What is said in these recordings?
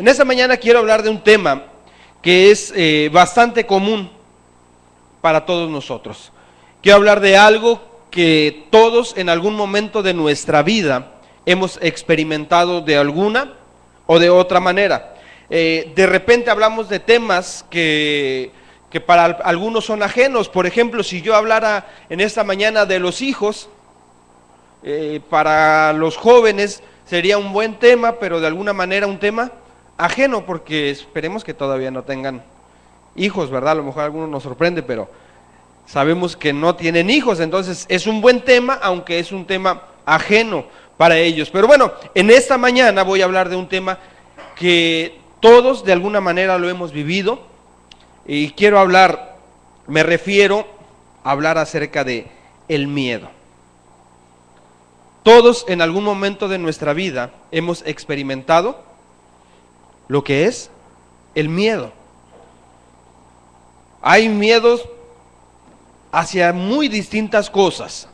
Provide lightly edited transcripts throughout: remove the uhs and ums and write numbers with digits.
En esta mañana quiero hablar de un tema que es bastante común para todos nosotros. Quiero hablar de algo que todos en algún momento de nuestra vida hemos experimentado de alguna o de otra manera. De repente hablamos de temas que para algunos son ajenos. Por ejemplo, si yo hablara en esta mañana de los hijos, para los jóvenes sería un buen tema, pero de alguna manera un tema ajeno, porque esperemos que todavía no tengan hijos, ¿verdad? A lo mejor algunos nos sorprende, pero sabemos que no tienen hijos, entonces es un buen tema, aunque es un tema ajeno para ellos. Pero bueno, en esta mañana voy a hablar de un tema que todos de alguna manera lo hemos vivido, y quiero hablar, me refiero a hablar acerca de el miedo. Todos en algún momento de nuestra vida hemos experimentado lo que es el miedo. Hay miedos hacia muy distintas cosas.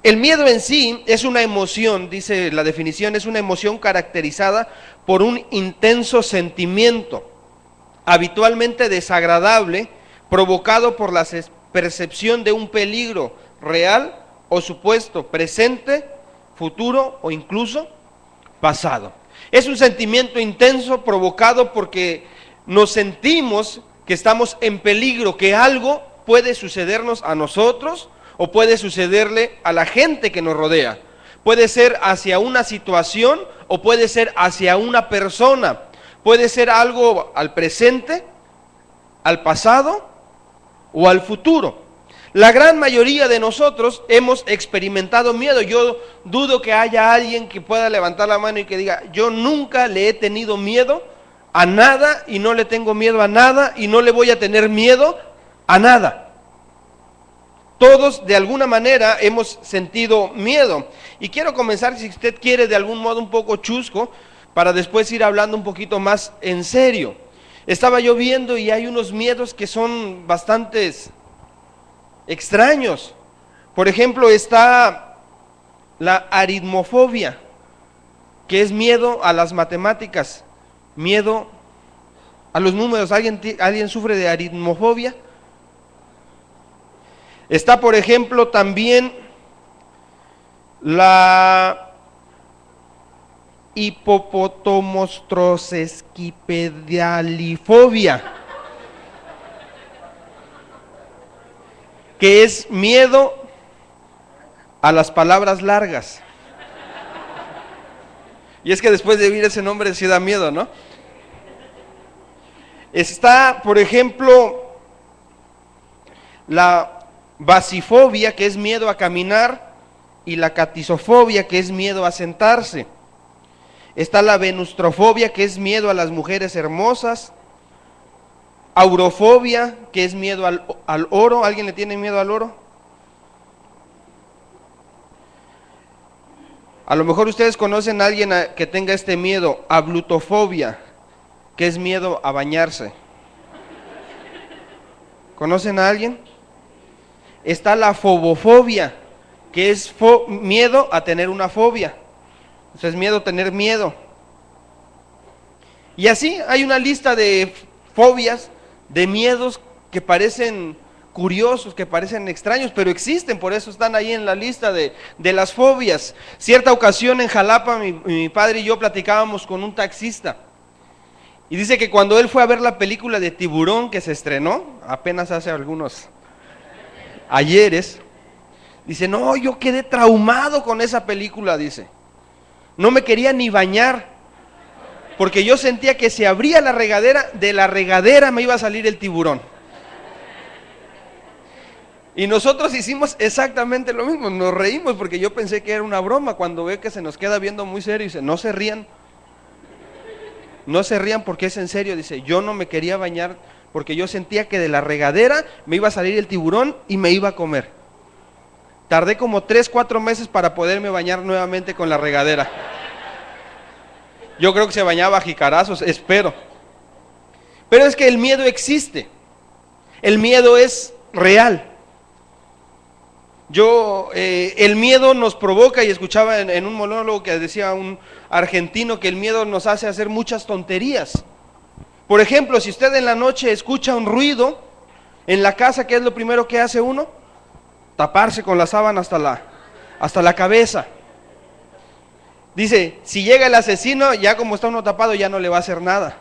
El miedo en sí es una emoción, dice la definición, es una emoción caracterizada por un intenso sentimiento, habitualmente desagradable, provocado por la percepción de un peligro real o supuesto, presente, futuro o incluso pasado. Es un sentimiento intenso provocado porque nos sentimos que estamos en peligro, que algo puede sucedernos a nosotros o puede sucederle a la gente que nos rodea. Puede ser hacia una situación o puede ser hacia una persona. Puede ser algo al presente, al pasado o al futuro. La gran mayoría de nosotros hemos experimentado miedo. Yo dudo que haya alguien que pueda levantar la mano y que diga, yo nunca le he tenido miedo a nada y no le tengo miedo a nada y no le voy a tener miedo a nada. Todos de alguna manera hemos sentido miedo. Y quiero comenzar, si usted quiere, de algún modo un poco chusco, para después ir hablando un poquito más en serio. Estaba yo viendo y hay unos miedos que son bastantes extraños. Por ejemplo, está la aritmofobia, que es miedo a las matemáticas, miedo a los números. ¿Alguien sufre de aritmofobia? Está, por ejemplo, también la hipopotomostrosesquipedialifobia, que es miedo a las palabras largas. Y es que después de oír ese nombre sí da miedo, ¿no? Está, por ejemplo, la basifobia, que es miedo a caminar, y la catisofobia, que es miedo a sentarse. Está la venustrofobia, que es miedo a las mujeres hermosas. Aurofobia, que es miedo al oro. ¿Alguien le tiene miedo al oro? A lo mejor ustedes conocen a alguien que tenga este miedo. Ablutofobia, que es miedo a bañarse. ¿Conocen a alguien? Está la fobofobia, que es miedo a tener una fobia. Eso es miedo a tener miedo. Y así hay una lista de fobias, de miedos que parecen curiosos, que parecen extraños, pero existen, por eso están ahí en la lista de las fobias. Cierta ocasión en Jalapa, mi padre y yo platicábamos con un taxista, y dice que cuando él fue a ver la película de Tiburón, que se estrenó apenas hace algunos ayeres, dice, no, yo quedé traumado con esa película, dice, no me quería ni bañar, porque yo sentía que si abría la regadera, de la regadera me iba a salir el tiburón. Y nosotros hicimos exactamente lo mismo, nos reímos porque yo pensé que era una broma, cuando ve que se nos queda viendo muy serio, dice, no se rían porque es en serio, dice, yo no me quería bañar porque yo sentía que de la regadera me iba a salir el tiburón y me iba a comer. Tardé como 3-4 meses para poderme bañar nuevamente con la regadera. Yo creo que se bañaba a jicarazos, espero. Pero es que el miedo existe. El miedo es real. El miedo nos provoca, y escuchaba en un monólogo que decía un argentino que el miedo nos hace hacer muchas tonterías. Por ejemplo, si usted en la noche escucha un ruido en la casa, ¿qué es lo primero que hace uno? Taparse con la sábana hasta la cabeza. Dice, si llega el asesino, ya como está uno tapado, ya no le va a hacer nada.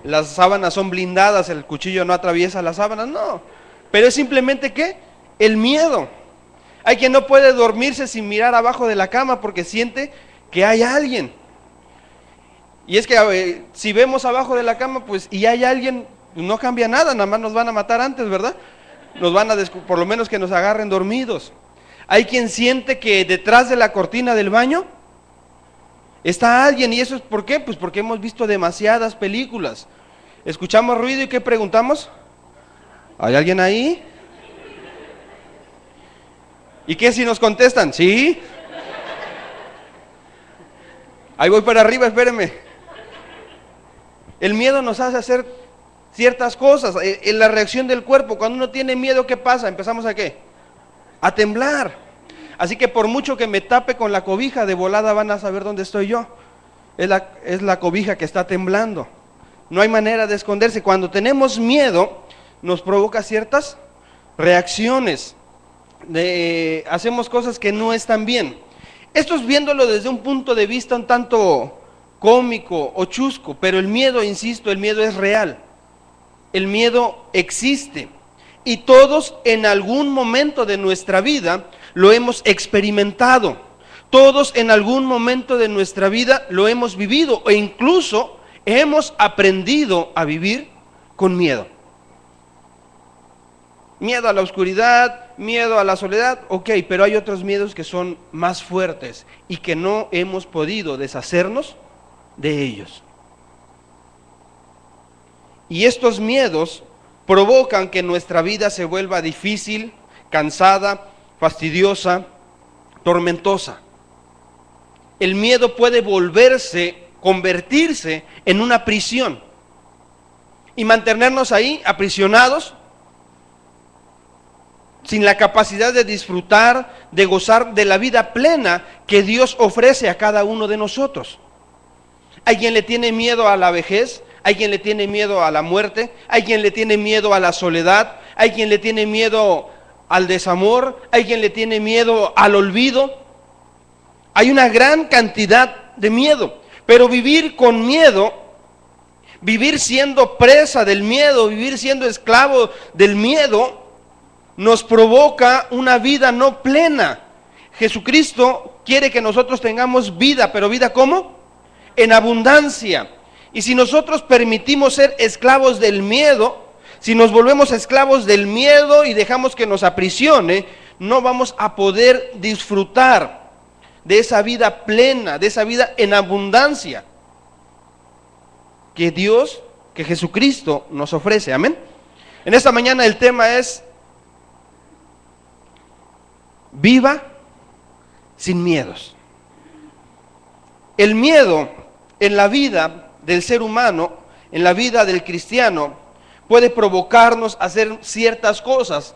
Las sábanas son blindadas, el cuchillo no atraviesa las sábanas, no. Pero es simplemente, ¿qué? El miedo. Hay quien no puede dormirse sin mirar abajo de la cama porque siente que hay alguien. Y es que si vemos abajo de la cama, pues, y hay alguien, pues no cambia nada, nada más nos van a matar antes, ¿verdad? Nos van a por lo menos que nos agarren dormidos. Hay quien siente que detrás de la cortina del baño está alguien, y eso es ¿por qué? Pues porque hemos visto demasiadas películas. Escuchamos ruido y ¿qué preguntamos? ¿Hay alguien ahí? ¿Y qué si nos contestan? ¿Sí? Ahí voy para arriba, espérenme. El miedo nos hace hacer ciertas cosas. En la reacción del cuerpo, cuando uno tiene miedo, ¿qué pasa? Empezamos a ¿qué? A temblar. Así que por mucho que me tape con la cobija, de volada van a saber dónde estoy yo. Es la cobija que está temblando. No hay manera de esconderse. Cuando tenemos miedo, nos provoca ciertas reacciones. Hacemos cosas que no están bien. Esto es viéndolo desde un punto de vista un tanto cómico o chusco, pero el miedo, insisto, el miedo es real. El miedo existe. Y todos en algún momento de nuestra vida lo hemos experimentado. Todos en algún momento de nuestra vida lo hemos vivido e incluso hemos aprendido a vivir con miedo. Miedo a la oscuridad, miedo a la soledad, ok, pero hay otros miedos que son más fuertes y que no hemos podido deshacernos de ellos. Y estos miedos provocan que nuestra vida se vuelva difícil, cansada, fastidiosa, tormentosa. El miedo puede convertirse en una prisión y mantenernos ahí aprisionados, sin la capacidad de disfrutar, de gozar de la vida plena que Dios ofrece a cada uno de nosotros. Hay quien le tiene miedo a la vejez, hay quien le tiene miedo a la muerte, hay quien le tiene miedo a la soledad, hay quien le tiene miedo al desamor, hay quien le tiene miedo al olvido. Hay una gran cantidad de miedo, pero vivir con miedo, vivir siendo presa del miedo, vivir siendo esclavo del miedo, nos provoca una vida no plena. Jesucristo quiere que nosotros tengamos vida, pero ¿vida cómo? En abundancia. Y si nosotros permitimos ser esclavos del miedo, si nos volvemos esclavos del miedo y dejamos que nos aprisione, no vamos a poder disfrutar de esa vida plena, de esa vida en abundancia que Dios, que Jesucristo nos ofrece. Amén. En esta mañana el tema es: viva sin miedos. El miedo en la vida del ser humano, en la vida del cristiano, puede provocarnos a hacer ciertas cosas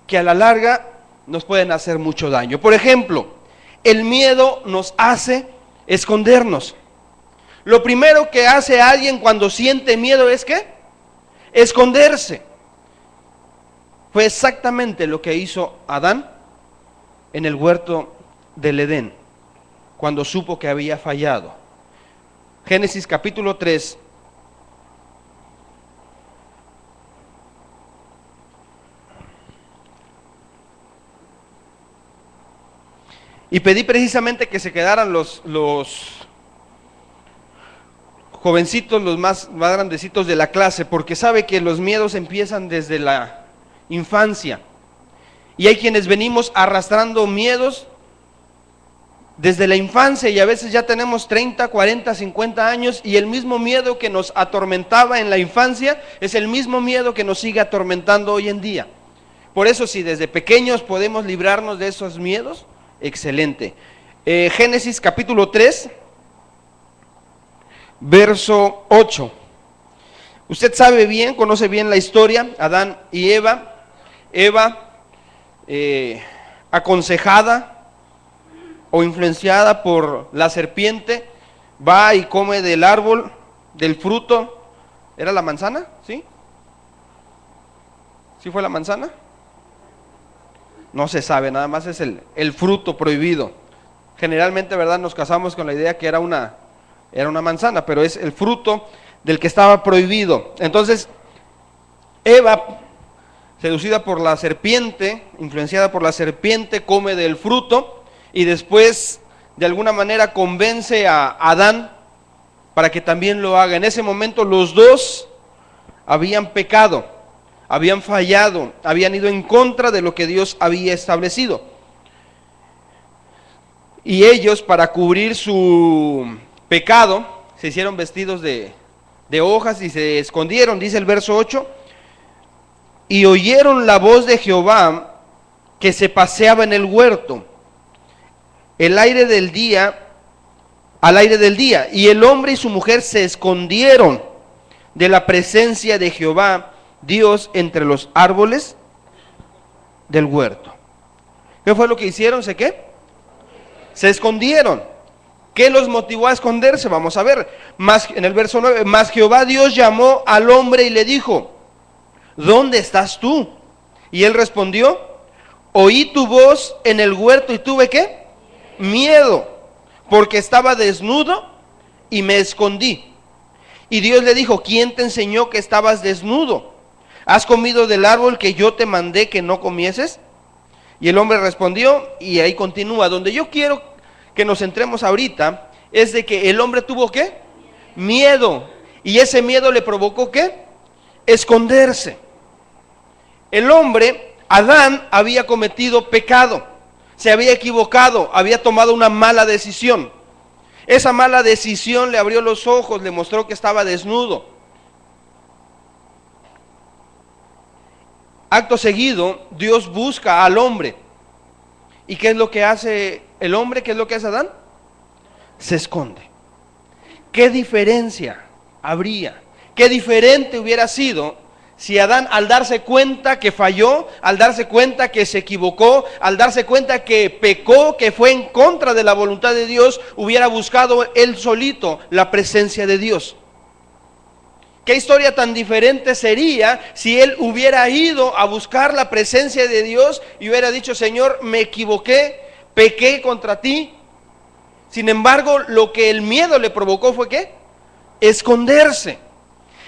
que a la larga nos pueden hacer mucho daño. Por ejemplo, el miedo nos hace escondernos. Lo primero que hace alguien cuando siente miedo es ¿qué? Esconderse. Fue exactamente lo que hizo Adán en el huerto del Edén, cuando supo que había fallado. Génesis capítulo 3. Y pedí precisamente que se quedaran los jovencitos, los más grandecitos de la clase, porque sabe que los miedos empiezan desde la infancia. Y hay quienes venimos arrastrando miedos desde la infancia y a veces ya tenemos 30, 40, 50 años y el mismo miedo que nos atormentaba en la infancia es el mismo miedo que nos sigue atormentando hoy en día. Por eso, si desde pequeños podemos librarnos de esos miedos, excelente. Génesis capítulo 3, verso 8. Usted sabe bien, conoce bien la historia, Adán y Eva. aconsejada o influenciada por la serpiente, va y come del árbol, del fruto. ¿Era la manzana? ¿Sí? ¿Sí fue la manzana? No se sabe, nada más es el fruto prohibido. Generalmente, ¿verdad?, nos casamos con la idea que era una manzana, pero es el fruto del que estaba prohibido. Entonces, Eva, seducida por la serpiente, influenciada por la serpiente, come del fruto y después, de alguna manera, convence a Adán para que también lo haga. En ese momento los dos habían pecado, habían fallado, habían ido en contra de lo que Dios había establecido. Y ellos, para cubrir su pecado, se hicieron vestidos de hojas y se escondieron, dice el verso 8, y oyeron la voz de Jehová que se paseaba en el huerto, al aire del día, y el hombre y su mujer se escondieron de la presencia de Jehová, Dios, entre los árboles del huerto. ¿Qué fue lo que hicieron? Se escondieron. ¿Qué los motivó a esconderse? Vamos a ver, en el verso 9, mas Jehová Dios llamó al hombre y le dijo, ¿dónde estás tú? Y él respondió, oí tu voz en el huerto y tuve ¿qué? Miedo, porque estaba desnudo y me escondí. Y Dios le dijo, ¿quién te enseñó que estabas desnudo? ¿Has comido del árbol que yo te mandé que no comieses? Y el hombre respondió, y ahí continúa. Donde yo quiero que nos centremos ahorita es de que el hombre tuvo ¿qué? Miedo. Y ese miedo le provocó ¿qué? Esconderse. El hombre, Adán, había cometido pecado, se había equivocado, había tomado una mala decisión. Esa mala decisión le abrió los ojos, le mostró que estaba desnudo. Acto seguido, Dios busca al hombre. ¿Y qué es lo que hace el hombre? ¿Qué es lo que hace Adán? Se esconde. ¿Qué diferencia habría? ¿Qué diferente hubiera sido si Adán, al darse cuenta que falló, al darse cuenta que se equivocó, al darse cuenta que pecó, que fue en contra de la voluntad de Dios, hubiera buscado él solito la presencia de Dios? ¿Qué historia tan diferente sería si él hubiera ido a buscar la presencia de Dios y hubiera dicho, Señor, me equivoqué, pequé contra ti? Sin embargo, lo que el miedo le provocó fue ¿qué? Esconderse.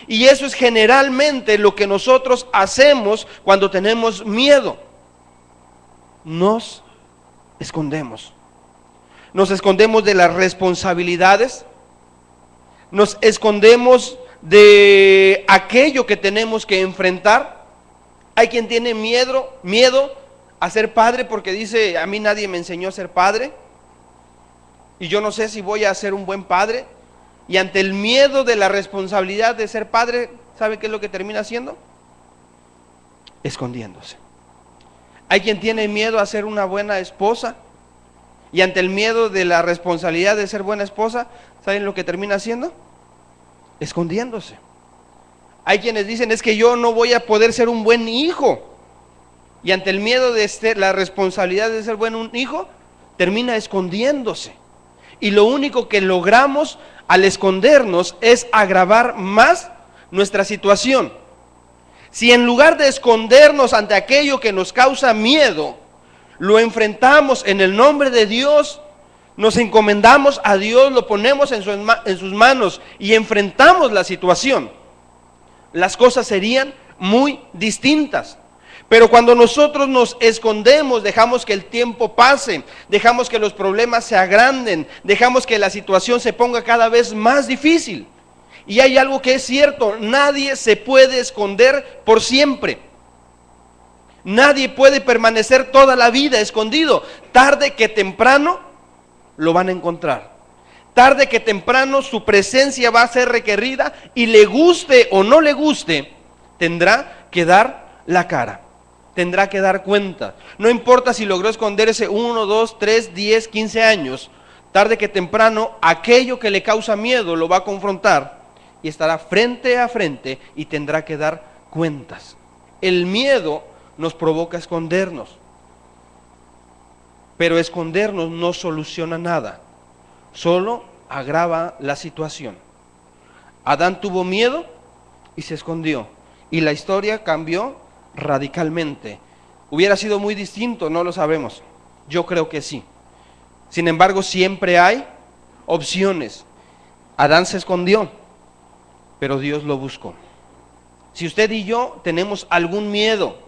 Y eso es generalmente lo que nosotros hacemos cuando tenemos miedo. Nos escondemos. Nos escondemos de las responsabilidades. Nos escondemos de aquello que tenemos que enfrentar. Hay quien tiene miedo a ser padre porque dice, a mí nadie me enseñó a ser padre y yo no sé si voy a ser un buen padre. Y ante el miedo de la responsabilidad de ser padre, ¿sabe qué es lo que termina haciendo? Escondiéndose. Hay quien tiene miedo a ser una buena esposa y ante el miedo de la responsabilidad de ser buena esposa, ¿saben lo que termina haciendo? Escondiéndose. Hay quienes dicen, es que yo no voy a poder ser un buen hijo, y ante el miedo de la responsabilidad de ser buen hijo, termina escondiéndose. Y lo único que logramos al escondernos es agravar más nuestra situación. Si en lugar de escondernos ante aquello que nos causa miedo, lo enfrentamos en el nombre de Dios, nos encomendamos a Dios, lo ponemos en sus manos y enfrentamos la situación, las cosas serían muy distintas. Pero cuando nosotros nos escondemos, dejamos que el tiempo pase, dejamos que los problemas se agranden, dejamos que la situación se ponga cada vez más difícil. Y hay algo que es cierto, nadie se puede esconder por siempre. Nadie puede permanecer toda la vida escondido. Tarde que temprano lo van a encontrar. Tarde que temprano su presencia va a ser requerida y le guste o no le guste, tendrá que dar la cara. Tendrá que dar cuenta. No importa si logró esconderse 1, 2, 3, 10, 15 años. Tarde que temprano, aquello que le causa miedo lo va a confrontar y estará frente a frente y tendrá que dar cuentas. El miedo nos provoca escondernos. Pero escondernos no soluciona nada, solo agrava la situación. Adán tuvo miedo y se escondió, y la historia cambió radicalmente. ¿Hubiera sido muy distinto? No lo sabemos. Yo creo que sí. Sin embargo, siempre hay opciones. Adán se escondió, pero Dios lo buscó. Si usted y yo tenemos algún miedo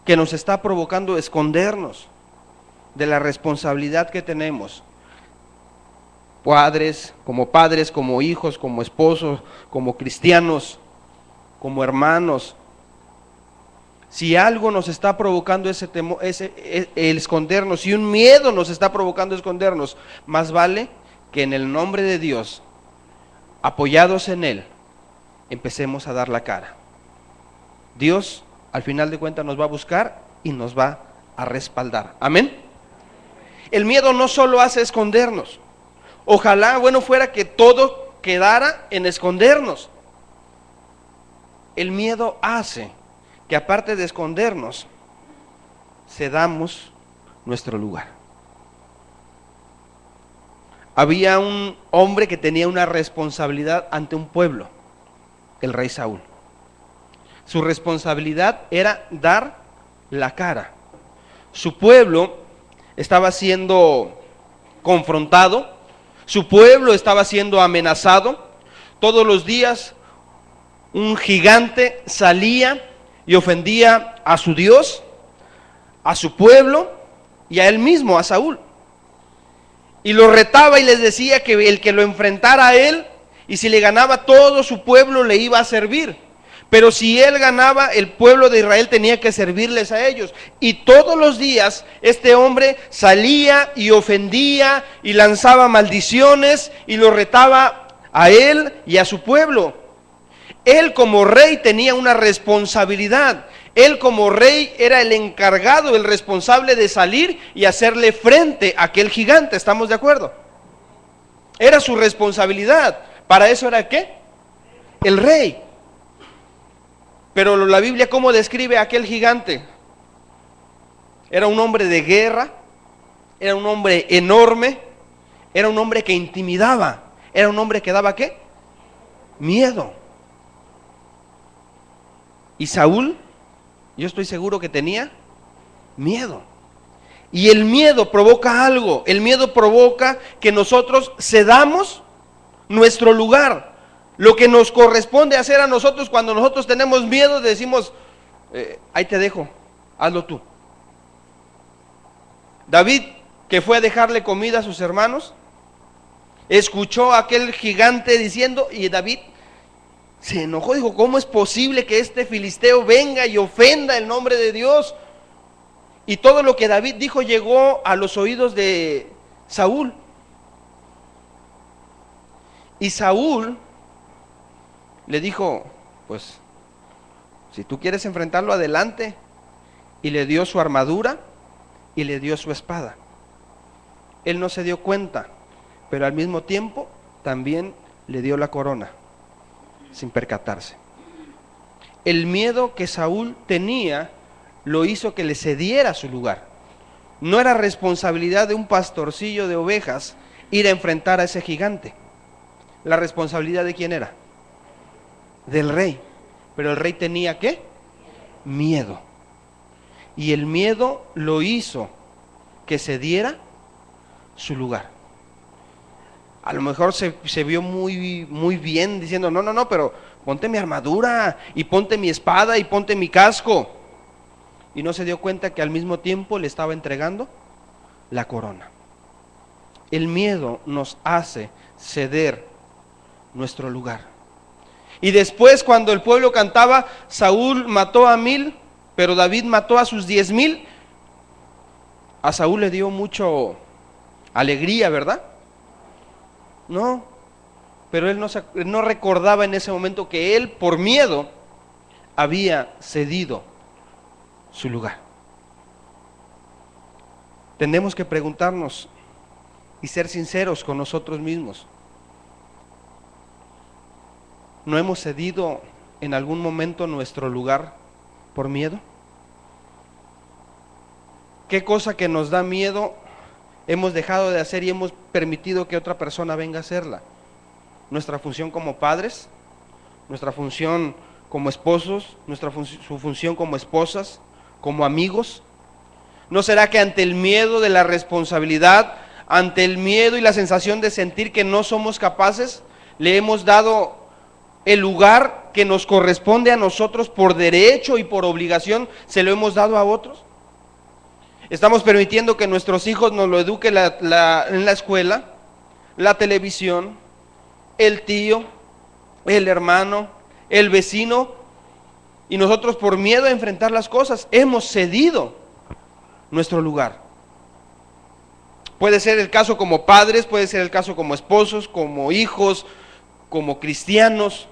que nos está provocando escondernos de la responsabilidad que tenemos, padres, como hijos, como esposos, como cristianos, como hermanos, si algo nos está provocando el escondernos, si un miedo nos está provocando escondernos, más vale que en el nombre de Dios, apoyados en Él, empecemos a dar la cara. Dios, al final de cuentas, nos va a buscar y nos va a respaldar. Amén. El miedo no solo hace escondernos. Ojalá, fuera que todo quedara en escondernos. El miedo hace que, aparte de escondernos, cedamos nuestro lugar. Había un hombre que tenía una responsabilidad ante un pueblo, el rey Saúl. Su responsabilidad era dar la cara. Su pueblo estaba siendo confrontado, su pueblo estaba siendo amenazado. Todos los días un gigante salía y ofendía a su Dios, a su pueblo y a él mismo, a Saúl. Y lo retaba y les decía que el que lo enfrentara a él, y si le ganaba, todo su pueblo le iba a servir. Pero si él ganaba, el pueblo de Israel tenía que servirles a ellos. Y todos los días este hombre salía y ofendía y lanzaba maldiciones y lo retaba a él y a su pueblo. Él como rey tenía una responsabilidad. Él como rey era el encargado, el responsable de salir y hacerle frente a aquel gigante. ¿Estamos de acuerdo? Era su responsabilidad. ¿Para eso era qué? El rey. Pero la Biblia, ¿cómo describe a aquel gigante? Era un hombre de guerra, era un hombre enorme, era un hombre que intimidaba, era un hombre que daba ¿qué? Miedo. Y Saúl, yo estoy seguro que tenía miedo. Y el miedo provoca algo, el miedo provoca que nosotros cedamos nuestro lugar. Lo que nos corresponde hacer a nosotros cuando nosotros tenemos miedo, decimos, ahí te dejo, hazlo tú. David, que fue a dejarle comida a sus hermanos, escuchó a aquel gigante diciendo, y David se enojó, dijo, ¿cómo es posible que este filisteo venga y ofenda el nombre de Dios? Y todo lo que David dijo llegó a los oídos de Saúl. Y Saúl le dijo, pues, si tú quieres enfrentarlo, adelante. Y le dio su armadura y le dio su espada. Él no se dio cuenta, pero al mismo tiempo también le dio la corona, sin percatarse. El miedo que Saúl tenía lo hizo que le cediera su lugar. No era responsabilidad de un pastorcillo de ovejas ir a enfrentar a ese gigante. ¿La responsabilidad de quién era? Del rey. Pero el rey tenía ¿qué? Miedo. Y el miedo lo hizo que cediera su lugar. A lo mejor se vio muy bien diciendo, no, pero ponte mi armadura y ponte mi espada y ponte mi casco. Y no se dio cuenta que al mismo tiempo le estaba entregando la corona. El miedo nos hace ceder nuestro lugar. Y después, cuando el pueblo cantaba, Saúl mató a 1000, pero David mató a sus 10,000, a Saúl le dio mucho alegría, ¿verdad? No, pero él no recordaba en ese momento que él, por miedo, había cedido su lugar. Tenemos que preguntarnos y ser sinceros con nosotros mismos. ¿No hemos cedido en algún momento nuestro lugar por miedo? ¿Qué cosa que nos da miedo hemos dejado de hacer y hemos permitido que otra persona venga a hacerla? Nuestra función como padres, nuestra función como esposos, su función como esposas, como amigos. ¿No será que ante el miedo de la responsabilidad, ante el miedo y la sensación de sentir que no somos capaces, le hemos dado el lugar que nos corresponde a nosotros por derecho y por obligación, se lo hemos dado a otros? Estamos permitiendo que nuestros hijos nos lo eduque en la escuela, la televisión, el tío, el hermano, el vecino, y nosotros por miedo a enfrentar las cosas hemos cedido nuestro lugar. Puede ser el caso como padres, puede ser el caso como esposos, como hijos, como cristianos.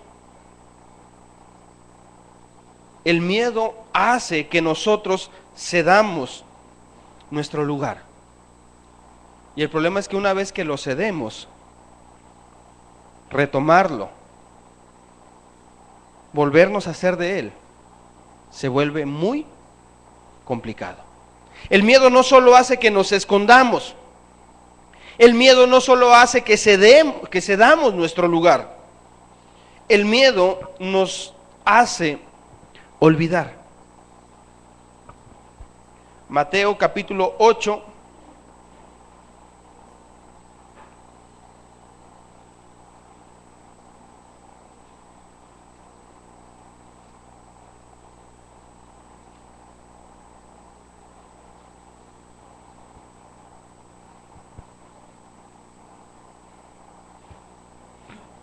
El miedo hace que nosotros cedamos nuestro lugar. Y el problema es que una vez que lo cedemos, retomarlo, volvernos a hacer de él, se vuelve muy complicado. El miedo no solo hace que nos escondamos, el miedo no solo hace que cedamos nuestro lugar, el miedo nos hace olvidar. Mateo capítulo 8,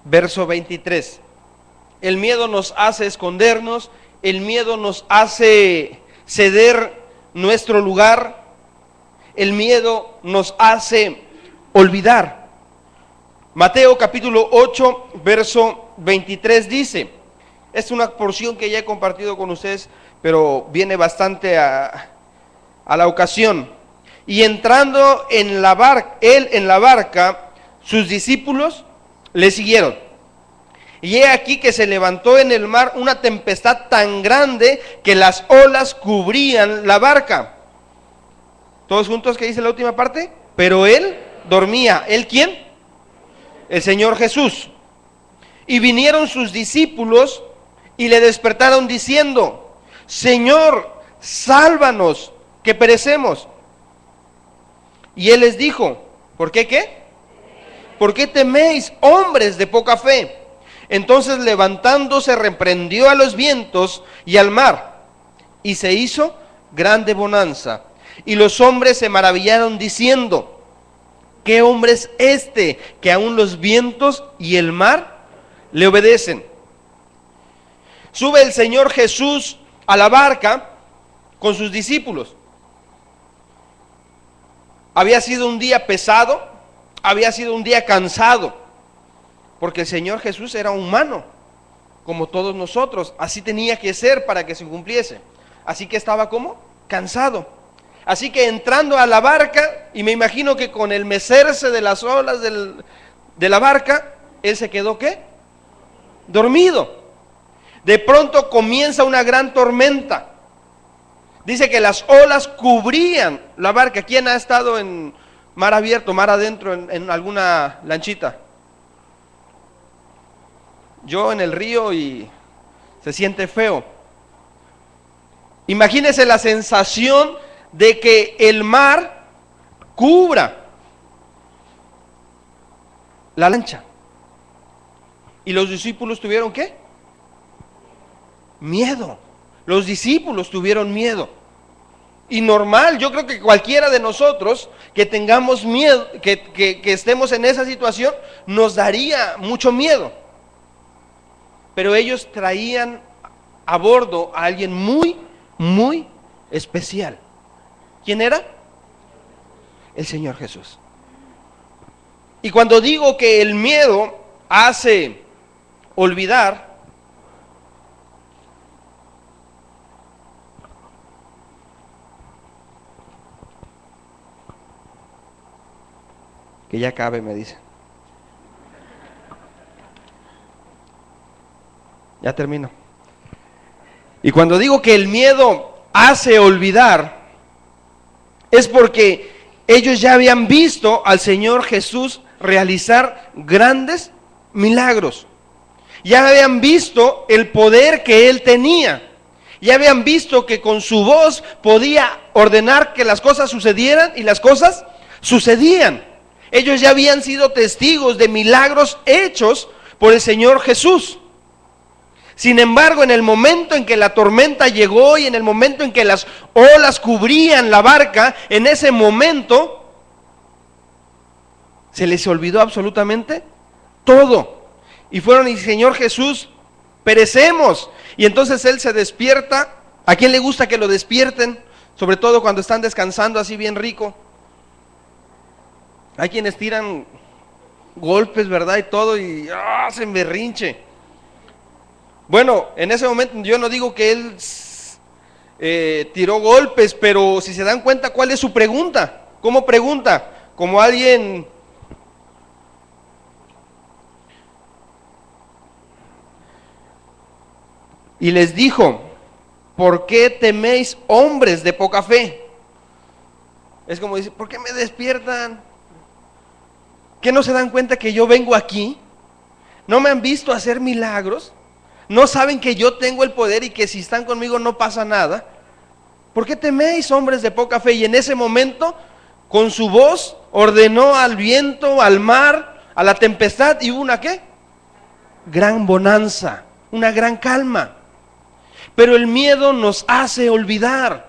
verso 23. El miedo nos hace escondernos, el miedo nos hace ceder nuestro lugar, el miedo nos hace olvidar. Mateo capítulo 8, verso 23 dice, es una porción que ya he compartido con ustedes, pero viene bastante a la ocasión. Y entrando en la barca, sus discípulos le siguieron. Y he aquí que se levantó en el mar una tempestad tan grande que las olas cubrían la barca. ¿Todos juntos qué dice la última parte? Pero él dormía. ¿Él quién? El Señor Jesús. Y vinieron sus discípulos y le despertaron diciendo, Señor, sálvanos, que perecemos. Y él les dijo, ¿por qué qué? ¿Por qué teméis, hombres de poca fe? Entonces levantándose reprendió a los vientos y al mar, y se hizo grande bonanza. Y los hombres se maravillaron diciendo, ¿qué hombre es este que aún los vientos y el mar le obedecen? Sube el Señor Jesús a la barca con sus discípulos. Había sido un día pesado, había sido un día cansado, porque el Señor Jesús era humano, como todos nosotros. Así tenía que ser para que se cumpliese. Así que estaba como cansado. Así que entrando a la barca, y me imagino que con el mecerse de las olas de la barca, él se quedó ¿qué? Dormido. De pronto comienza una gran tormenta. Dice que las olas cubrían la barca. ¿Quién ha estado en mar abierto, mar adentro, en alguna lanchita? Yo en el río y se siente feo. Imagínese la sensación de que el mar cubra la lancha. ¿Y los discípulos tuvieron qué? Miedo. Los discípulos tuvieron miedo. Y normal, yo creo que cualquiera de nosotros que tengamos miedo, que estemos en esa situación, nos daría mucho miedo. Pero ellos traían a bordo a alguien muy, muy especial. ¿Quién era? El Señor Jesús. Y cuando digo que el miedo hace olvidar, que ya cabe, me dice. Ya termino. Y cuando digo que el miedo hace olvidar, es porque ellos ya habían visto al Señor Jesús realizar grandes milagros. Ya habían visto el poder que Él tenía. Ya habían visto que con su voz podía ordenar que las cosas sucedieran y las cosas sucedían. Ellos ya habían sido testigos de milagros hechos por el Señor Jesús. Sin embargo, en el momento en que la tormenta llegó y en el momento en que las olas cubrían la barca, en ese momento se les olvidó absolutamente todo. Y fueron, y Señor Jesús, perecemos. Y entonces Él se despierta. ¿A quién le gusta que lo despierten? Sobre todo cuando están descansando así bien rico. Hay quienes tiran golpes, ¿verdad? Y todo, y hacen berrinche. Bueno, en ese momento yo no digo que Él tiró golpes, pero si se dan cuenta, ¿cuál es su pregunta? ¿Cómo pregunta? Como alguien... Y les dijo, ¿por qué teméis, hombres de poca fe? Es como decir, ¿por qué me despiertan? ¿Qué no se dan cuenta que yo vengo aquí? ¿No me han visto hacer milagros? ¿No saben que yo tengo el poder y que si están conmigo no pasa nada? ¿Por qué teméis, hombres de poca fe? Y en ese momento, con su voz, ordenó al viento, al mar, a la tempestad, y hubo una ¿qué? Gran bonanza, una gran calma. Pero el miedo nos hace olvidar.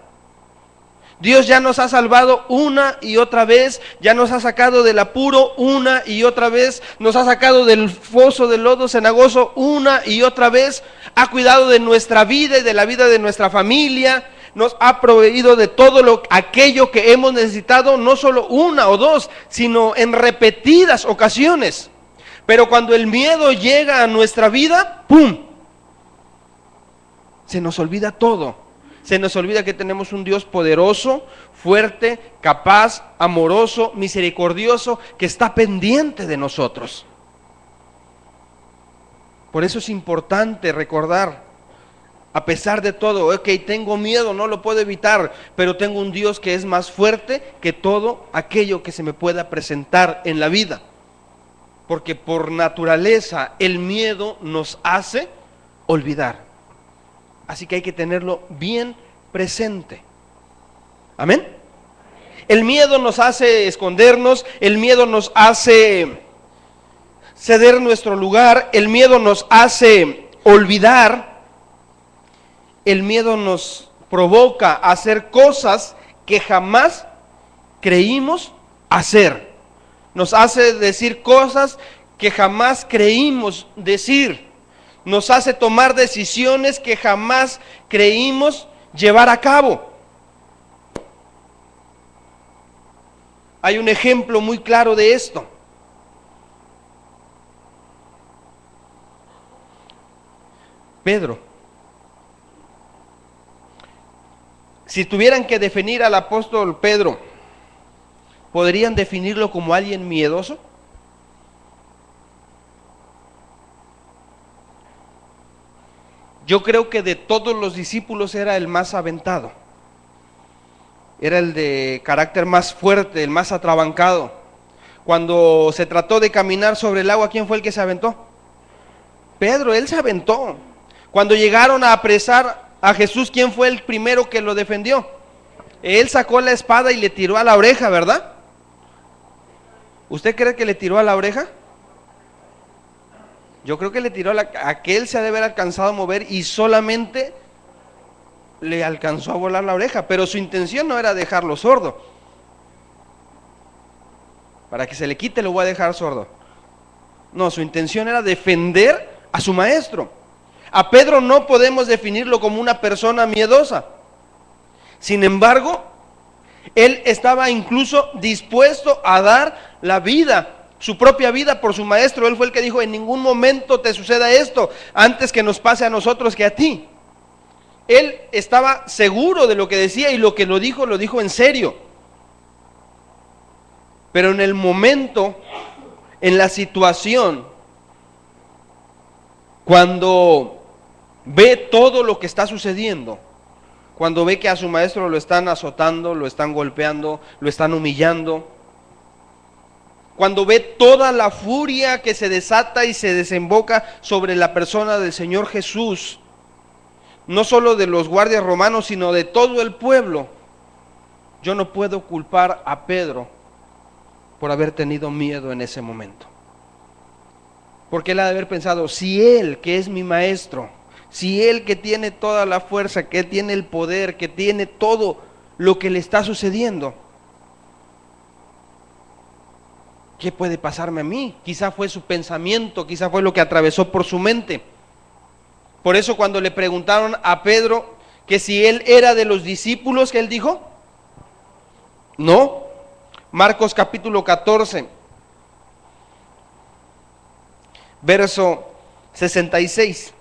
Dios ya nos ha salvado una y otra vez, ya nos ha sacado del apuro una y otra vez, nos ha sacado del foso del lodo cenagoso una y otra vez, ha cuidado de nuestra vida y de la vida de nuestra familia, nos ha proveído de todo aquello que hemos necesitado, no solo una o dos, sino en repetidas ocasiones. Pero cuando el miedo llega a nuestra vida, ¡pum!, se nos olvida todo. Se nos olvida que tenemos un Dios poderoso, fuerte, capaz, amoroso, misericordioso, que está pendiente de nosotros. Por eso es importante recordar, a pesar de todo, ok, tengo miedo, no lo puedo evitar, pero tengo un Dios que es más fuerte que todo aquello que se me pueda presentar en la vida. Porque por naturaleza el miedo nos hace olvidar. Así que hay que tenerlo bien presente. ¿Amén? El miedo nos hace escondernos, el miedo nos hace ceder nuestro lugar, el miedo nos hace olvidar, el miedo nos provoca a hacer cosas que jamás creímos hacer. Nos hace decir cosas que jamás creímos decir. Nos hace tomar decisiones que jamás creímos llevar a cabo. Hay un ejemplo muy claro de esto. Pedro. Si tuvieran que definir al apóstol Pedro, ¿podrían definirlo como alguien miedoso? Yo creo que de todos los discípulos era el más aventado. Era el de carácter más fuerte, el más atrabancado. Cuando se trató de caminar sobre el agua, ¿quién fue el que se aventó? Pedro, él se aventó. Cuando llegaron a apresar a Jesús, ¿quién fue el primero que lo defendió? Él sacó la espada y le tiró a la oreja, ¿verdad? ¿Usted cree que le tiró a la oreja? Yo creo que le tiró a aquel se ha de haber alcanzado a mover y solamente le alcanzó a volar la oreja, pero su intención no era dejarlo sordo. Para que se le quite lo voy a dejar sordo. No, su intención era defender a su maestro. A Pedro no podemos definirlo como una persona miedosa. Sin embargo, él estaba incluso dispuesto a dar la vida, su propia vida por su maestro. Él fue el que dijo, en ningún momento te suceda esto, antes que nos pase a nosotros que a ti. Él estaba seguro de lo que decía y lo que lo dijo en serio. Pero en el momento, en la situación, cuando ve todo lo que está sucediendo, cuando ve que a su maestro lo están azotando, lo están golpeando, lo están humillando, cuando ve toda la furia que se desata y se desemboca sobre la persona del Señor Jesús, no solo de los guardias romanos, sino de todo el pueblo, yo no puedo culpar a Pedro por haber tenido miedo en ese momento. Porque él ha de haber pensado, si él, que es mi maestro, si él que tiene toda la fuerza, que tiene el poder, que tiene todo lo que le está sucediendo, ¿qué puede pasarme a mí? Quizá fue su pensamiento, quizá fue lo que atravesó por su mente. Por eso cuando le preguntaron a Pedro que si él era de los discípulos, ¿qué él dijo? No. Marcos capítulo 14, verso 66.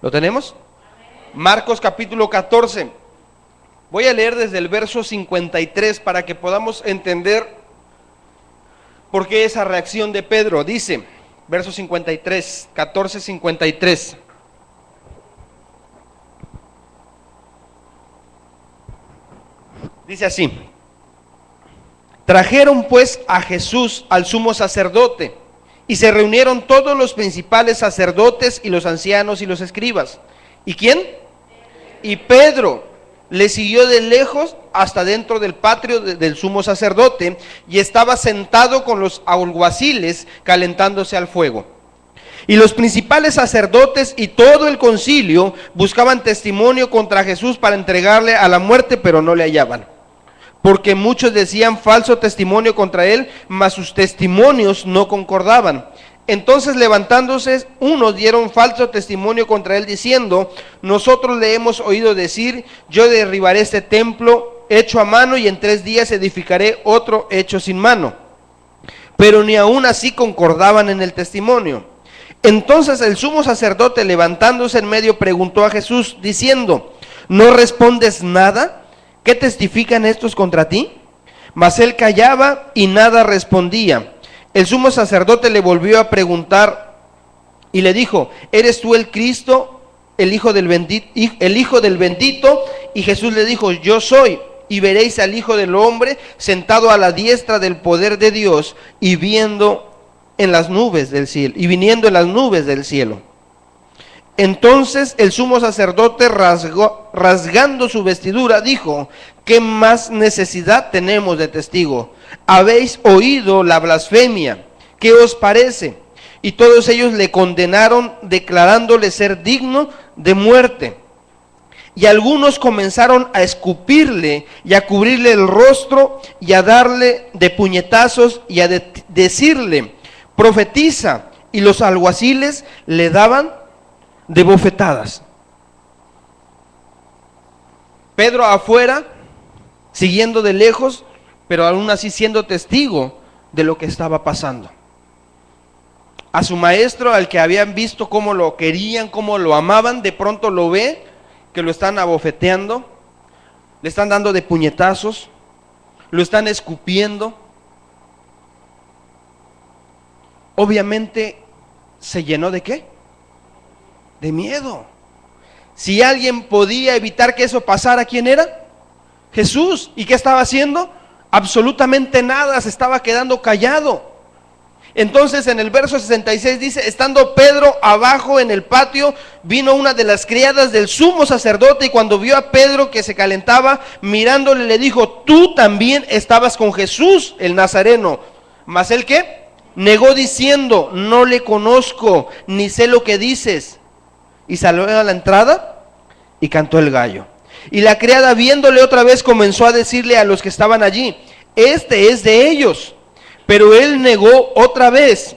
¿Lo tenemos? Marcos capítulo 14. Voy a leer desde el verso 53 para que podamos entender por qué esa reacción de Pedro. Dice, verso 53, 14:53. Dice así: trajeron pues a Jesús al sumo sacerdote, y se reunieron todos los principales sacerdotes y los ancianos y los escribas. ¿Y quién? Y Pedro le siguió de lejos hasta dentro del patio del sumo sacerdote, y estaba sentado con los alguaciles calentándose al fuego. Y los principales sacerdotes y todo el concilio buscaban testimonio contra Jesús para entregarle a la muerte, pero no le hallaban, porque muchos decían falso testimonio contra él, mas sus testimonios no concordaban. Entonces levantándose unos dieron falso testimonio contra él, diciendo: nosotros le hemos oído decir, yo derribaré este templo hecho a mano y en 3 días edificaré otro hecho sin mano. Pero ni aun así concordaban en el testimonio. Entonces el sumo sacerdote, levantándose en medio, preguntó a Jesús diciendo: ¿no respondes nada? ¿Qué testifican estos contra ti? Mas él callaba y nada respondía. El sumo sacerdote le volvió a preguntar y le dijo: ¿eres tú el Cristo, el Hijo del bendito? Y Jesús le dijo: yo soy. Y veréis al Hijo del Hombre sentado a la diestra del poder de Dios y viniendo en las nubes del cielo. Entonces el sumo sacerdote, rasgando su vestidura, dijo: ¿qué más necesidad tenemos de testigo? Habéis oído la blasfemia, ¿qué os parece? Y todos ellos le condenaron, declarándole ser digno de muerte. Y algunos comenzaron a escupirle y a cubrirle el rostro y a darle de puñetazos y a decirle: profetiza. Y los alguaciles le daban de bofetadas. Pedro afuera, siguiendo de lejos, pero aún así siendo testigo de lo que estaba pasando. A su maestro, al que habían visto cómo lo querían, cómo lo amaban, de pronto lo ve que lo están abofeteando, le están dando de puñetazos, lo están escupiendo. Obviamente se llenó ¿de qué? De miedo. Si alguien podía evitar que eso pasara, ¿quién era? Jesús. ¿Y qué estaba haciendo? Absolutamente nada, se estaba quedando callado. Entonces en el verso 66 dice: estando Pedro abajo en el patio, vino una de las criadas del sumo sacerdote, y cuando vio a Pedro que se calentaba, mirándole le dijo: tú también estabas con Jesús el Nazareno. Mas él ¿qué? Negó diciendo: no le conozco, ni sé lo que dices. Y salió a la entrada y cantó el gallo. Y la criada, viéndole otra vez, comenzó a decirle a los que estaban allí: este es de ellos. Pero él negó otra vez.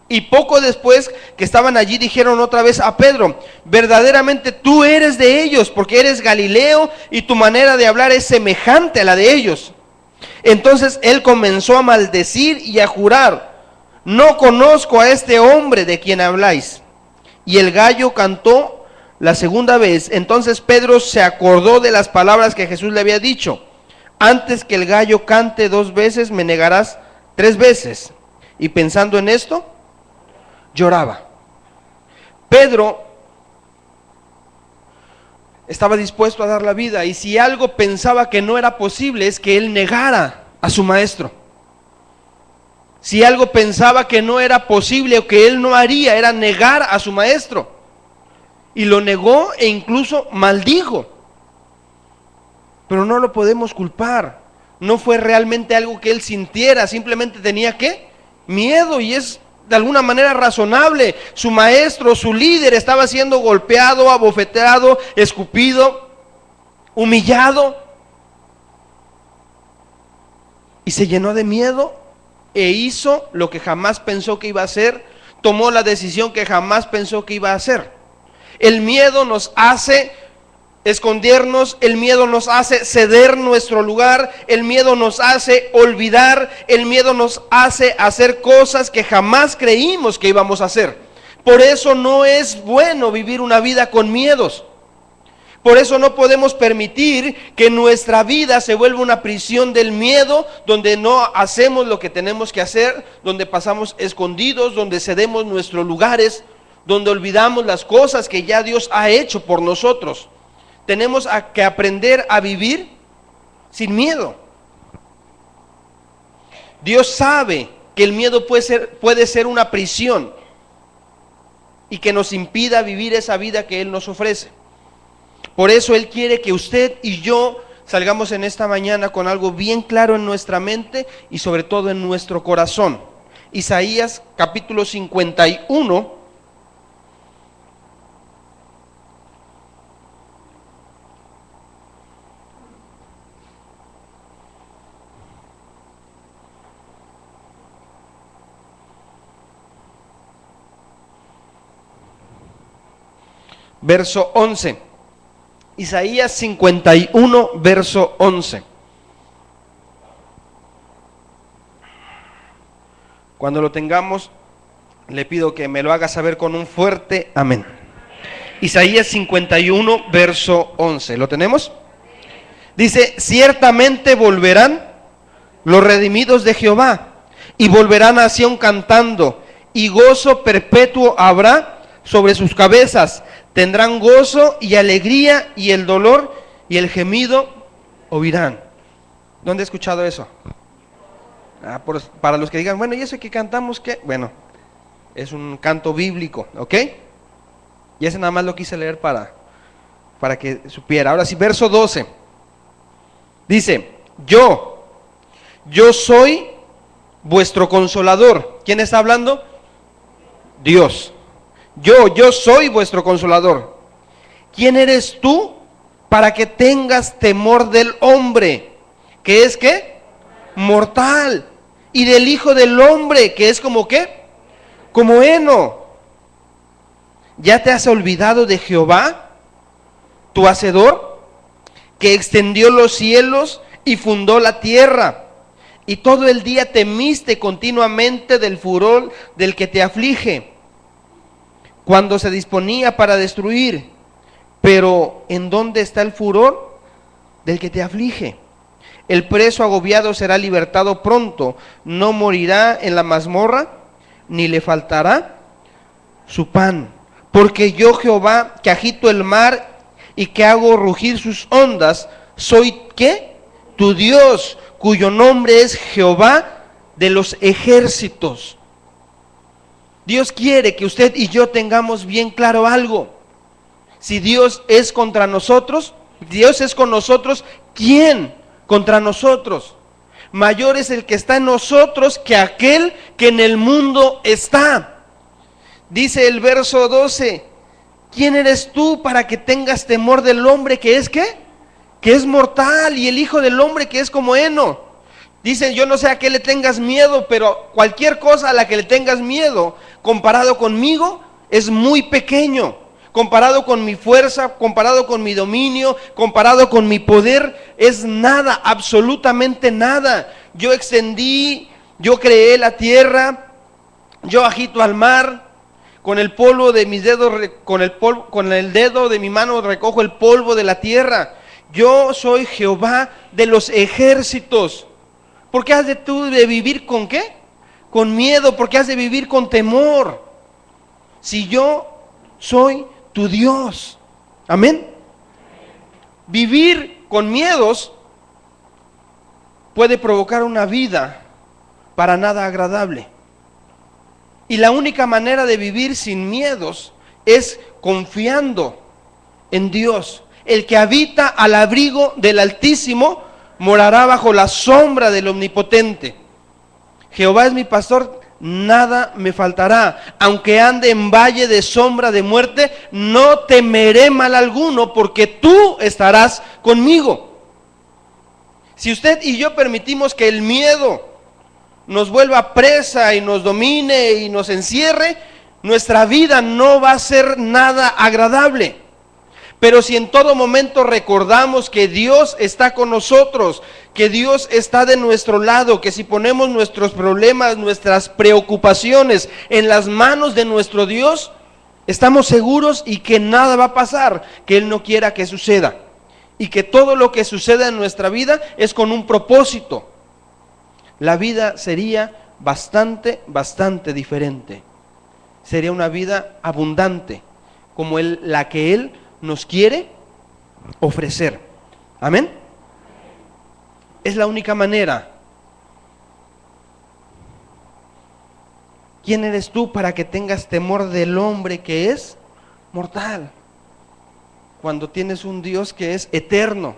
Y poco después que estaban allí, dijeron otra vez a Pedro: verdaderamente tú eres de ellos, porque eres Galileo y tu manera de hablar es semejante a la de ellos. Entonces él comenzó a maldecir y a jurar: no conozco a este hombre de quien habláis. Y el gallo cantó la segunda vez. Entonces Pedro se acordó de las palabras que Jesús le había dicho: Antes que el gallo cante 2 veces, me negarás 3 veces. Y pensando en esto, lloraba. Pedro estaba dispuesto a dar la vida, y si algo pensaba que no era posible, es que él negara a su maestro. Si algo pensaba que no era posible o que él no haría, era negar a su maestro. Y lo negó e incluso maldijo. Pero no lo podemos culpar. No fue realmente algo que él sintiera, simplemente tenía ¿qué? Miedo, y es de alguna manera razonable. Su maestro, su líder estaba siendo golpeado, abofeteado, escupido, humillado. Y se llenó de miedo e hizo lo que jamás pensó que iba a hacer, tomó la decisión que jamás pensó que iba a hacer. El miedo nos hace escondernos, el miedo nos hace ceder nuestro lugar, el miedo nos hace olvidar, el miedo nos hace hacer cosas que jamás creímos que íbamos a hacer. Por eso no es bueno vivir una vida con miedos. Por eso no podemos permitir que nuestra vida se vuelva una prisión del miedo, donde no hacemos lo que tenemos que hacer, donde pasamos escondidos, donde cedemos nuestros lugares, donde olvidamos las cosas que ya Dios ha hecho por nosotros. Tenemos que aprender a vivir sin miedo. Dios sabe que el miedo puede ser una prisión y que nos impida vivir esa vida que Él nos ofrece. Por eso Él quiere que usted y yo salgamos en esta mañana con algo bien claro en nuestra mente y sobre todo en nuestro corazón. Isaías capítulo 51. Verso 11. Isaías 51, verso 11. Cuando lo tengamos, le pido que me lo haga saber con un fuerte amén. Isaías 51, verso 11. ¿Lo tenemos? Dice: ciertamente volverán los redimidos de Jehová, y volverán a Sión cantando, y gozo perpetuo habrá sobre sus cabezas. Tendrán gozo y alegría, y el dolor y el gemido oirán. ¿Dónde he escuchado eso? Para los que digan, bueno, ¿y eso que cantamos qué? Bueno, es un canto bíblico, ¿ok? Y ese nada más lo quise leer para que supiera. Ahora sí, verso 12. Dice: yo soy vuestro consolador. ¿Quién está hablando? Dios. Yo soy vuestro consolador. ¿Quién eres tú para que tengas temor del hombre, que es ¿qué? Mortal, y del hijo del hombre, que es como ¿qué? Como heno. ¿Ya te has olvidado de Jehová, tu hacedor, que extendió los cielos y fundó la tierra? Y todo el día temiste continuamente del furor del que te aflige, cuando se disponía para destruir. Pero ¿en dónde está el furor del que te aflige? El preso agobiado será libertado pronto, no morirá en la mazmorra, ni le faltará su pan. Porque yo, Jehová, que agito el mar y que hago rugir sus ondas, soy ¿qué? Tu Dios, cuyo nombre es Jehová de los ejércitos. Dios quiere que usted y yo tengamos bien claro algo. Si Dios es contra nosotros, Dios es con nosotros, ¿quién contra nosotros? Mayor es el que está en nosotros que aquel que en el mundo está. Dice el verso 12: ¿quién eres tú para que tengas temor del hombre que es ¿qué? Que es mortal, y el hijo del hombre que es como heno. Dicen, yo no sé a qué le tengas miedo, pero cualquier cosa a la que le tengas miedo, comparado conmigo, es muy pequeño. Comparado con mi fuerza, comparado con mi dominio, comparado con mi poder, es nada, absolutamente nada. Yo extendí, yo creé la tierra, yo agito al mar, con el polvo de mis dedos, con el dedo de mi mano recojo el polvo de la tierra. Yo soy Jehová de los ejércitos. ¿Por qué has de tú de vivir con qué? Con miedo. ¿Por qué has de vivir con temor? Si yo soy tu Dios. Amén. Vivir con miedos puede provocar una vida para nada agradable. Y la única manera de vivir sin miedos es confiando en Dios. El que habita al abrigo del Altísimo morará bajo la sombra del Omnipotente. Jehová es mi pastor, nada me faltará. Aunque ande en valle de sombra de muerte, no temeré mal alguno, porque tú estarás conmigo. Si usted y yo permitimos que el miedo nos vuelva presa y nos domine y nos encierre, nuestra vida no va a ser nada agradable. Pero si en todo momento recordamos que Dios está con nosotros, que Dios está de nuestro lado, que si ponemos nuestros problemas, nuestras preocupaciones en las manos de nuestro Dios, estamos seguros y que nada va a pasar que Él no quiera que suceda. Y que todo lo que suceda en nuestra vida es con un propósito. La vida sería bastante diferente. Sería una vida abundante, como la que Él nos quiere ofrecer. Amén. Es la única manera. ¿Quién eres tú para que tengas temor del hombre que es mortal? Cuando tienes un Dios que es eterno,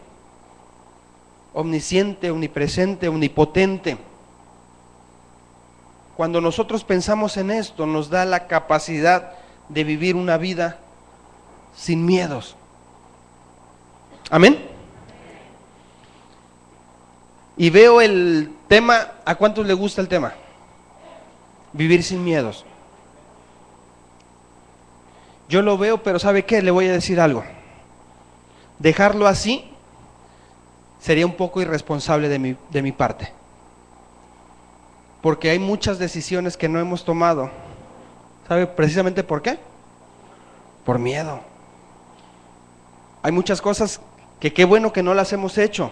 omnisciente, omnipresente, omnipotente. Cuando nosotros pensamos en esto, nos da la capacidad de vivir una vida sin miedos. Amén. Y veo el tema, ¿a cuántos le gusta el tema? Vivir sin miedos. Yo lo veo, pero ¿sabe qué? Le voy a decir algo. Dejarlo así sería un poco irresponsable de mi parte. Porque hay muchas decisiones que no hemos tomado. ¿Sabe precisamente por qué? Por miedo. Hay muchas cosas que qué bueno que no las hemos hecho.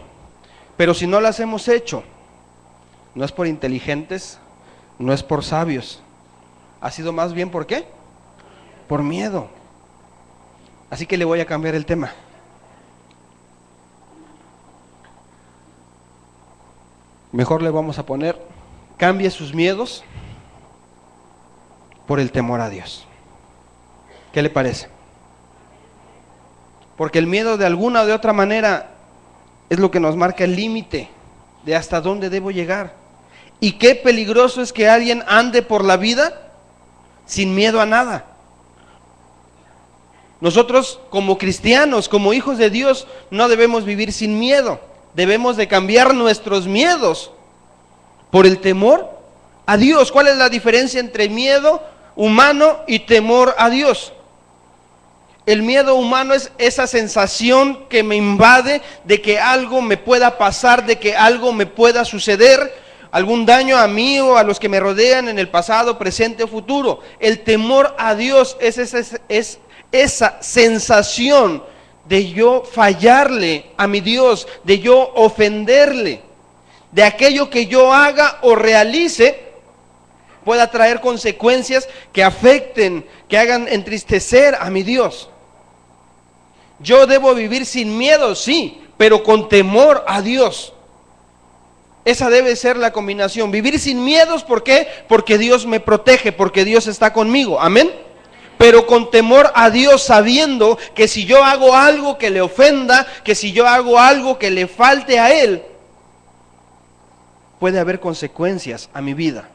Pero si no las hemos hecho, no es por inteligentes, no es por sabios. Ha sido más bien ¿por qué? Por miedo. Así que le voy a cambiar el tema. Mejor le vamos a poner, cambie sus miedos por el temor a Dios. ¿Qué le parece? Porque el miedo de alguna o de otra manera es lo que nos marca el límite de hasta dónde debo llegar. Y qué peligroso es que alguien ande por la vida sin miedo a nada. Nosotros como cristianos, como hijos de Dios, no debemos vivir sin miedo. Debemos de cambiar nuestros miedos por el temor a Dios. ¿Cuál es la diferencia entre miedo humano y temor a Dios? El miedo humano es esa sensación que me invade de que algo me pueda pasar, de que algo me pueda suceder, algún daño a mí o a los que me rodean en el pasado, presente o futuro. El temor a Dios es esa sensación de yo fallarle a mi Dios, de yo ofenderle, de aquello que yo haga o realice pueda traer consecuencias que afecten, que hagan entristecer a mi Dios. Yo debo vivir sin miedo, sí, pero con temor a Dios. Esa debe ser la combinación. Vivir sin miedos, ¿por qué? Porque Dios me protege, porque Dios está conmigo. Amén. Pero con temor a Dios, sabiendo que si yo hago algo que le ofenda, que si yo hago algo que le falte a Él, puede haber consecuencias a mi vida.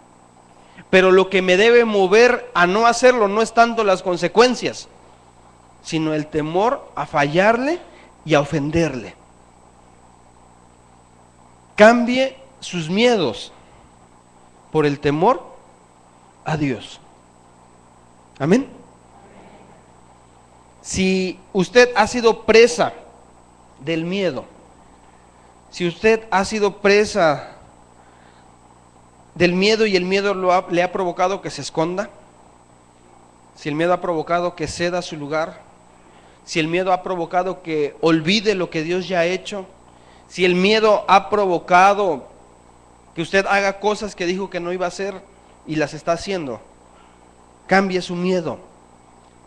Pero lo que me debe mover a no hacerlo no es tanto las consecuencias, sino el temor a fallarle y a ofenderle. Cambie sus miedos por el temor a Dios. Amén. Si usted ha sido presa del miedo, si usted ha sido presa del miedo y el miedo le ha provocado que se esconda, si el miedo ha provocado que ceda su lugar, si el miedo ha provocado que olvide lo que Dios ya ha hecho, si el miedo ha provocado que usted haga cosas que dijo que no iba a hacer y las está haciendo, cambie su miedo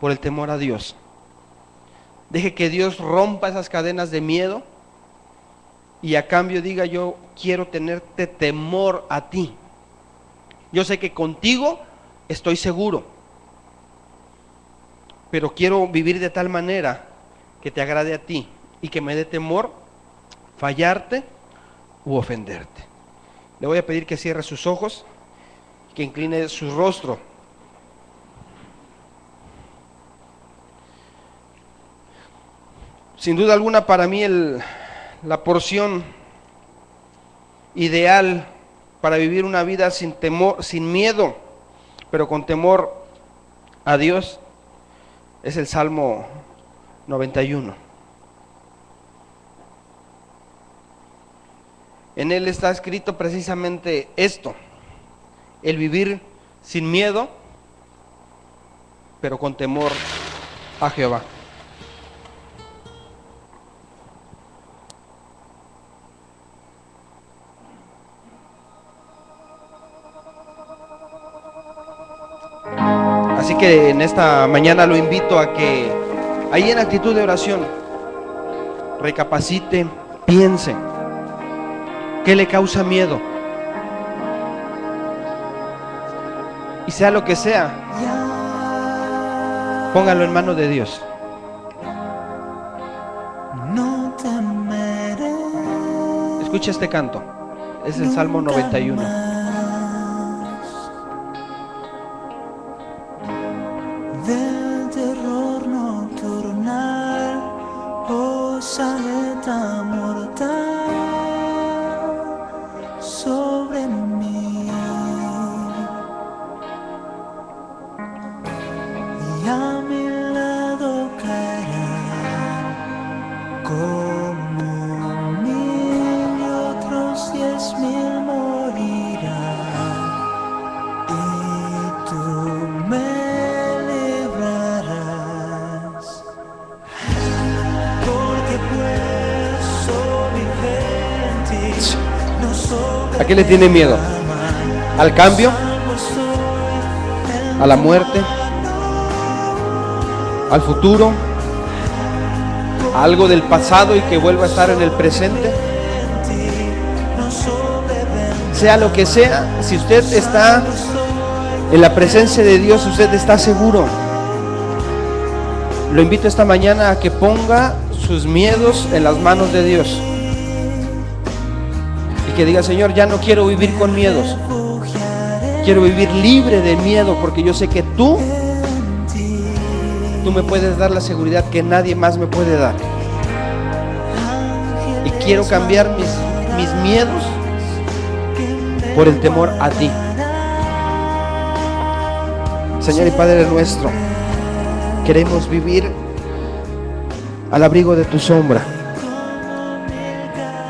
por el temor a Dios. Deje que Dios rompa esas cadenas de miedo y a cambio diga: yo quiero tenerte temor a ti. Yo sé que contigo estoy seguro, pero quiero vivir de tal manera que te agrade a ti y que me dé temor fallarte u ofenderte. Le voy a pedir que cierre sus ojos, que incline su rostro. Sin duda alguna, para mí la porción ideal para vivir una vida sin temor, sin miedo, pero con temor a Dios, es el Salmo 91. En él está escrito precisamente esto: el vivir sin miedo, pero con temor a Jehová. Así que en esta mañana lo invito a que ahí en actitud de oración recapacite, piense, ¿qué le causa miedo? Y sea lo que sea, póngalo en manos de Dios. Escucha este canto, es el Salmo 91. Del terror nocturnal o saeta mortal sobre mí, y a mi lado caerán como 1000 y otros 10,000 morirán, y tú me ¿A qué le tiene miedo? ¿Al cambio? ¿A la muerte? ¿Al futuro? ¿A algo del pasado y que vuelva a estar en el presente? Sea lo que sea, si usted está en la presencia de Dios, usted está seguro. Lo invito esta mañana a que ponga sus miedos en las manos de Dios. Que diga: Señor, ya no quiero vivir con miedos, quiero vivir libre de miedo, porque yo sé que tú me puedes dar la seguridad que nadie más me puede dar, y quiero cambiar mis miedos por el temor a ti. Señor y Padre nuestro, queremos vivir al abrigo de tu sombra.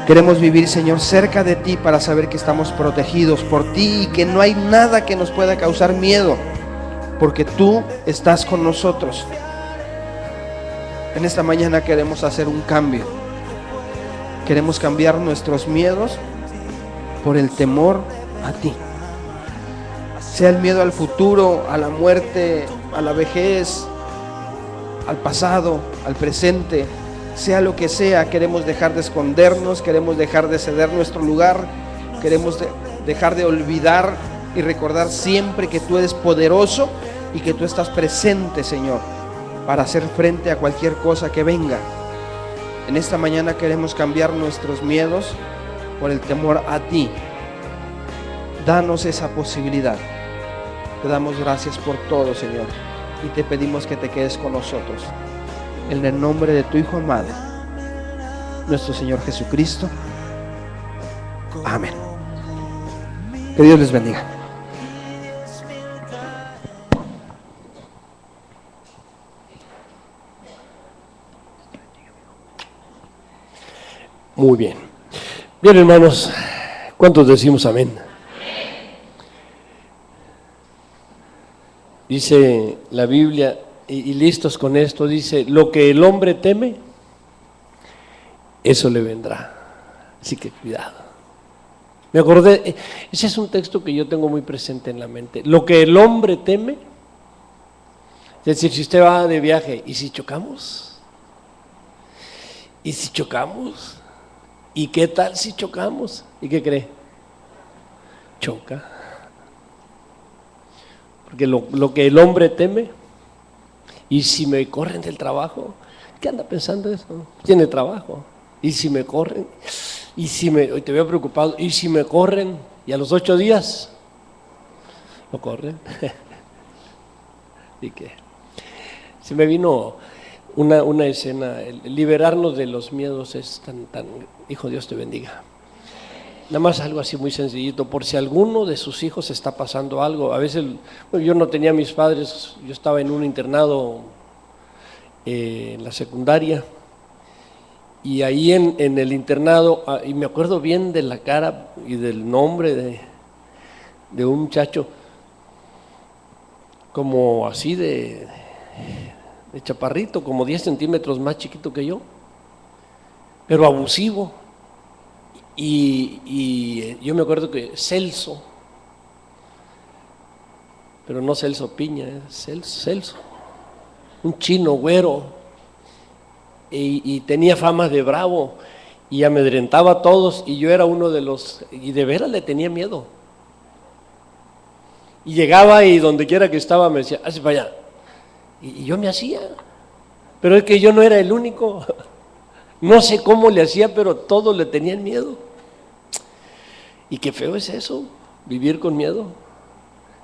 Queremos vivir, Señor, cerca de ti para saber que estamos protegidos por ti y que no hay nada que nos pueda causar miedo, porque tú estás con nosotros. En esta mañana queremos hacer un cambio. Queremos cambiar nuestros miedos por el temor a ti. Sea el miedo al futuro, a la muerte, a la vejez, al pasado, al presente. Sea lo que sea, queremos dejar de escondernos, queremos dejar de ceder nuestro lugar, queremos dejar de olvidar y recordar siempre que tú eres poderoso y que tú estás presente, Señor, para hacer frente a cualquier cosa que venga. En esta mañana queremos cambiar nuestros miedos por el temor a ti. Danos esa posibilidad. Te damos gracias por todo, Señor, y te pedimos que te quedes con nosotros. En el nombre de tu Hijo amado, nuestro Señor Jesucristo. Amén. Que Dios les bendiga. Muy bien. Bien, hermanos, ¿cuántos decimos amén? Dice la Biblia y listos con esto, dice, lo que el hombre teme, eso le vendrá. Así que cuidado. Me acordé, ese es un texto que yo tengo muy presente en la mente. Lo que el hombre teme, es decir, si usted va de viaje, ¿y si chocamos? ¿Y si chocamos? ¿Y qué tal si chocamos? ¿Y qué cree? Choca. Porque lo que el hombre teme, ¿y si me corren del trabajo? ¿Qué anda pensando eso? Tiene trabajo. ¿Y si me corren? ¿Y si hoy te veo preocupado? ¿Y si me corren? Y a los 8 días lo corren. ¿Y qué? Se me vino una escena, el liberarnos de los miedos es tan, hijo, Dios te bendiga. Nada más algo así muy sencillito, por si alguno de sus hijos está pasando algo. A veces, bueno, yo no tenía a mis padres, yo estaba en un internado en la secundaria, y ahí en el internado, y me acuerdo bien de la cara y del nombre de un muchacho, como así de chaparrito, como 10 centímetros más chiquito que yo, pero abusivo. Y yo me acuerdo que Celso, pero no Celso Piña, Celso, un chino güero, y tenía fama de bravo, y amedrentaba a todos, y yo era uno de los, y de veras le tenía miedo. Y llegaba y donde quiera que estaba me decía, hazte para allá. Y yo me hacía, pero es que yo no era el único. No sé cómo le hacía, pero todos le tenían miedo. Y qué feo es eso, vivir con miedo.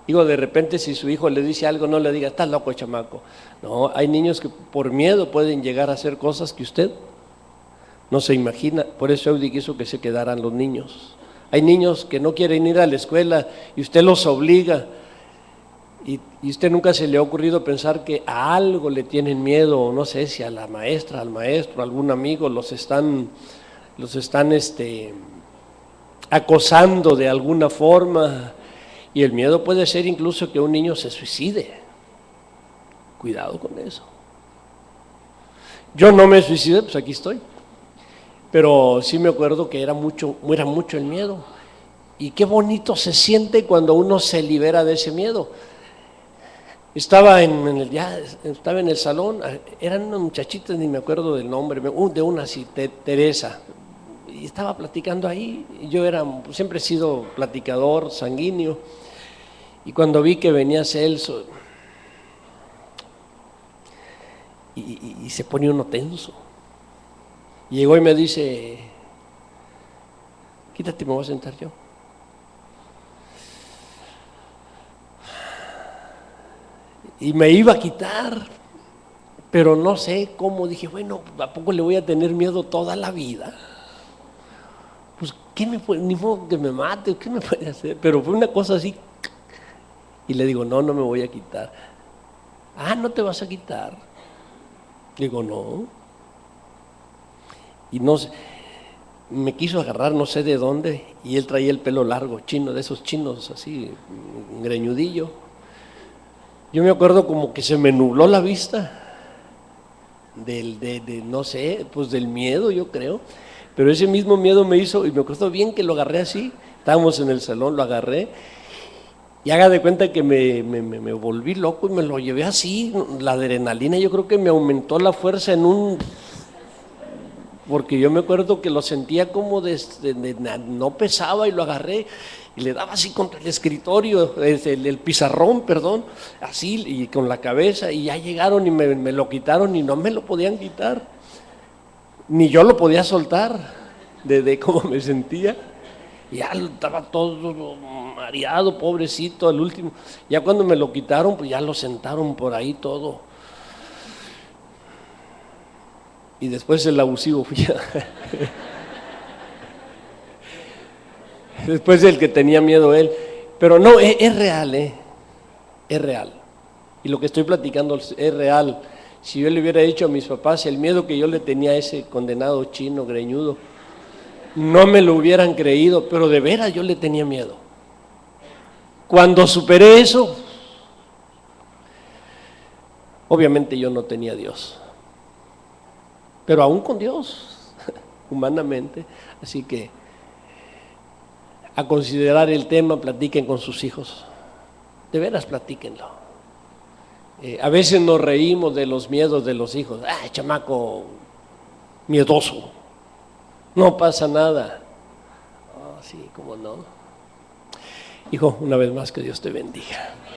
Digo, de repente si su hijo le dice algo, no le diga, estás loco, chamaco. No, hay niños que por miedo pueden llegar a hacer cosas que usted no se imagina. Por eso Eudi quiso que se quedaran los niños. Hay niños que no quieren ir a la escuela y usted los obliga. Y usted nunca se le ha ocurrido pensar que a algo le tienen miedo, no sé si a la maestra, al maestro, a algún amigo los están acosando de alguna forma, y el miedo puede ser incluso que un niño se suicide. Cuidado con eso. Yo no me suicidé, pues aquí estoy, pero sí me acuerdo que era mucho el miedo, y qué bonito se siente cuando uno se libera de ese miedo. Estaba en el salón, eran unas muchachitas, ni me acuerdo del nombre, de una así, Teresa, y estaba platicando ahí. Yo siempre he sido platicador, sanguíneo, y cuando vi que venía Celso, y se pone uno tenso, y llegó y me dice, quítate, me voy a sentar yo. Y me iba a quitar, pero no sé cómo, dije, bueno, ¿a poco le voy a tener miedo toda la vida? Pues, ¿qué me puede, ni modo que me mate, qué me puede hacer? Pero fue una cosa así, y le digo, no me voy a quitar. Ah, ¿no te vas a quitar? Digo, no. Y no sé, me quiso agarrar no sé de dónde, y él traía el pelo largo, chino, de esos chinos así, greñudillo. Yo me acuerdo como que se me nubló la vista, no sé, pues del miedo, yo creo, pero ese mismo miedo me hizo, y me acuerdo bien que lo agarré así, estábamos en el salón, lo agarré, y haga de cuenta que me volví loco y me lo llevé así. La adrenalina yo creo que me aumentó la fuerza porque yo me acuerdo que lo sentía como no pesaba, y lo agarré y le daba así contra el escritorio, el pizarrón, perdón, así, y con la cabeza, y ya llegaron y me lo quitaron, y no me lo podían quitar, ni yo lo podía soltar de cómo me sentía. Ya estaba todo mareado, pobrecito, al último. Ya cuando me lo quitaron, pues ya lo sentaron por ahí todo. Y después el abusivo fui yo. Después el que tenía miedo él. Pero no, es real, es real. Y lo que estoy platicando es real. Si yo le hubiera dicho a mis papás el miedo que yo le tenía a ese condenado chino greñudo, no me lo hubieran creído, pero de veras yo le tenía miedo. Cuando superé eso, Obviamente yo no tenía Dios, pero aún con Dios, humanamente. Así que a considerar el tema, platiquen con sus hijos, de veras platíquenlo. A veces nos reímos de los miedos de los hijos. Chamaco miedoso, no pasa nada. Sí, cómo no. Hijo, una vez más, que Dios te bendiga.